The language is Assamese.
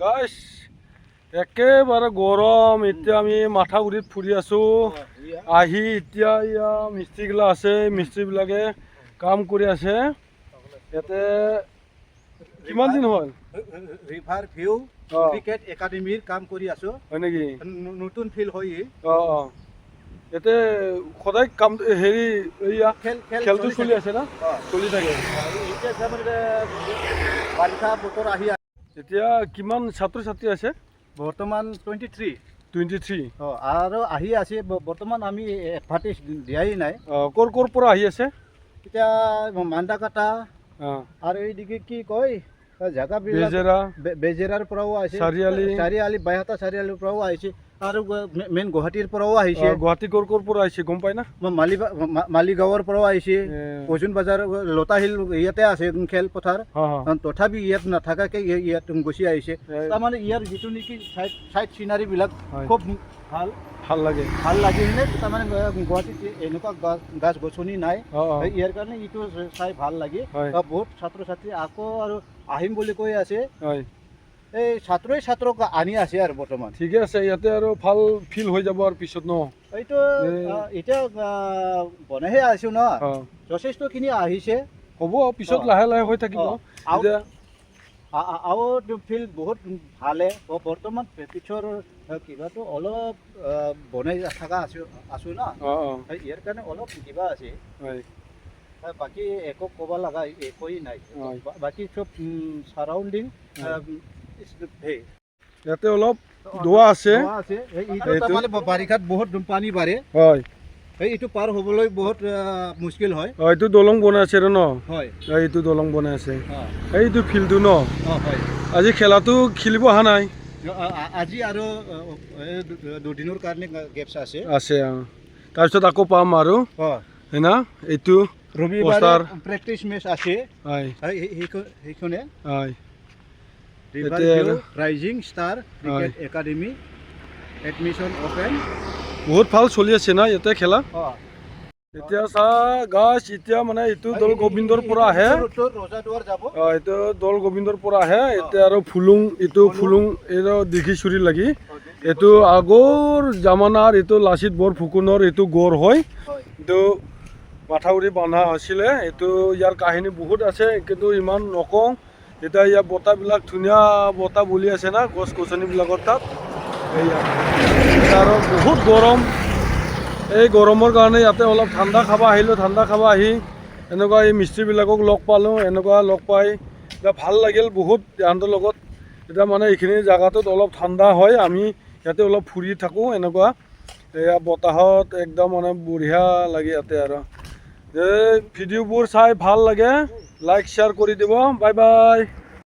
গাইছ একেবাৰে গৰম। এতিয়া আমি মাথাগুৰিত ফুৰি আছো। আহি এতিয়া ইয়া মিস্ত্ৰীগিলা আছে, মিস্ত্ৰীবিলাকে কাম কৰি আছে। ইয়াতে কিমান দিন হ'ল? ৰিভাৰ ভিউ ক্ৰিকেট একাডেমীৰ কাম কৰি আছো। হয় নেকি? নতুন ফিল্ড হয়। ইয়াতে সদায় কাম হেৰি এয়া খেলটো চলি আছে না? চলি থাকে। বাৰিষা বতৰ আহি এতিয়া কিমান ছাত্ৰ ছাত্ৰী আছে? বৰ্তমান 23 আৰু আহি আছে। বৰ্তমান আমি এডভাৰ্টাইজ দিয়াই নাই। ক'ৰ পৰা আহি আছে? এতিয়া মান্দাকাটা আৰু এইদিকে কি কয় জাগাবিলাক বেজেৰাৰ পৰাও আহিছে, চাৰিআলি বাইহাটা চাৰিআলিৰ পৰাও আহিছে আৰু মেইন গুৱাহাটীৰ পৰাও আহিছে। গুৱাহাটী ক'ৰ পৰা আহিছে গম পাই না? মালিগাঁৱৰ পৰাও আহিছে। পচুন বজাৰ লতাশিল ইয়াতে আছে খেলপথাৰ, তথাপি ইয়াত নাথাকাকে ইয়াত গুচি আহিছে। তাৰমানে ইয়াৰ যিটো নেকি চাইড চিনাৰীবিলাক খুব ভাল লাগে কিনে। তাৰমানে গুৱাহাটীত এনেকুৱা গাছ গছনি নাই, ইয়াৰ কাৰণে এইটো চাই ভাল লাগে। বহুত ছাত্ৰ ছাত্ৰী আকৌ আৰু আহিম বুলি কৈ আছে। এই ছাত্ৰক আনি আছে আৰু বৰ্তমান ঠিকে আছে। ইয়াতে আৰু ভাল ফিল হৈ যাব আৰু পিছত ন? এইটো এতিয়া বনাইহে আছো ন, যথেষ্টখিনি আহিছে। হ'ব পিছত লাহে লাহে হৈ থাকিব। আৰু ফিল্ড বহুত ভালে। বৰ্তমান পিছৰ কিবাটো অলপ বনাই থকা আছো ন, ইয়াৰ কাৰণে অলপ কিবা আছে। বাকী একো ক'ব লগা একোৱেই নাই। বাকী চব চাৰাউণ্ডিং ইয়াতে অলপ দোৱা আছে। বাৰিষাত বহুত পানী বাঢ়ে, এইটো পাৰ হ'বলৈ বহুত মুস্কিল হয়। এইটো দলং বনাই আছে ন? হয়, এইটো দলং বনাই আছে। এইটো ফিল্ডটো ন? আজি খেলাটো খেলিব অহা নাই? আজি আৰু দুদিনৰ কাৰণে গেপছ আছে। তাৰপিছত আকৌ পাম আৰু হয় না? এইটো ৰবিবাৰে প্ৰেক্টিচ মেচ আছে সেইখনে। Rising star cricket academy admission open. বহুত ভাল চলি আছে না ইয়াতে খেলা? এতিয়া চা গাছ, এতিয়া মানে এইটো দল গোবিন্দৰ পৰা আহে। এইটো দল গোবিন্দৰ পৰা আহে। এতিয়া আৰু ফুলুং এইটো দীঘিচুৰি লাগি এইটো আগৰ জামানাৰ এইটো লাচিত বৰফুকনৰ এইটো গড় হয়। এইটো মাথাউৰি বন্ধা হৈছিলে। এইটো ইয়াৰ কাহিনী বহুত আছে, কিন্তু ইমান নকওঁ। এতিয়া ইয়াৰ বতাহবিলাক ধুনীয়া বতাহ বলি আছে না গছ গছনিবিলাকৰ তাত। আৰু বহুত গৰম। এই গৰমৰ কাৰণে ইয়াতে অলপ ঠাণ্ডা খাব আহিলোঁ। ঠাণ্ডা খাব আহি এনেকুৱা এই মিস্ত্ৰীবিলাকক লগ পালোঁ। এনেকুৱা লগ পাই এতিয়া ভাল লাগিল বহুত ইহঁতৰ লগত। এতিয়া মানে এইখিনি জেগাটোত অলপ ঠাণ্ডা হয়। আমি ইয়াতে অলপ ফুৰি থাকোঁ এনেকুৱা। এয়া বতাহত একদম মানে বঢ়িয়া লাগে ইয়াতে। আৰু এই ভিডিঅ'বোৰ চাই ভাল লাগে, লাইক শ্বেয়াৰ কৰি দিব। Bye bye.